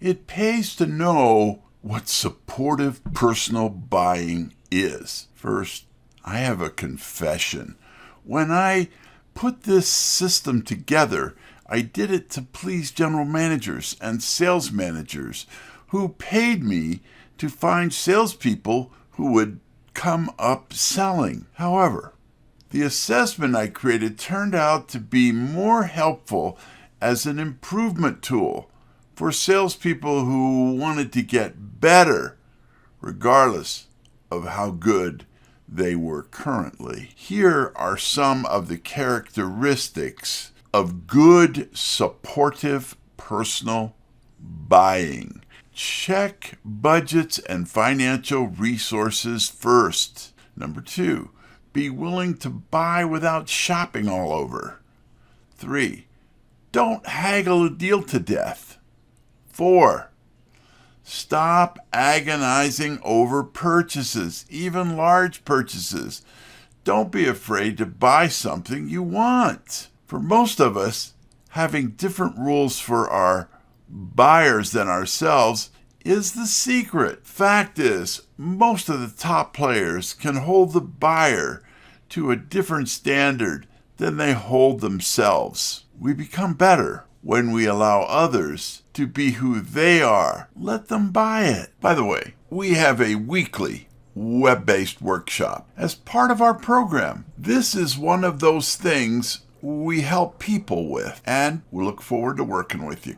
It pays to know what supportive personal buying is. First, I have a confession. When I put this system together, I did it to please general managers and sales managers who paid me to find salespeople who would come up selling. However, the assessment I created turned out to be more helpful as an improvement tool for salespeople who wanted to get better, regardless of how good they were currently. Here are some of the characteristics of good, supportive, personal buying. Check budgets and financial resources first. Number 2, be willing to buy without shopping all over. 3, don't haggle a deal to death. 4, stop agonizing over purchases, even large purchases. Don't be afraid to buy something you want. For most of us, having different rules for our buyers than ourselves is the secret. Fact is, most of the top players can hold the buyer to a different standard than they hold themselves. We become better when we allow others to be who they are. Let them buy it. By the way, we have a weekly web-based workshop as part of our program. This is one of those things we help people with, and we look forward to working with you.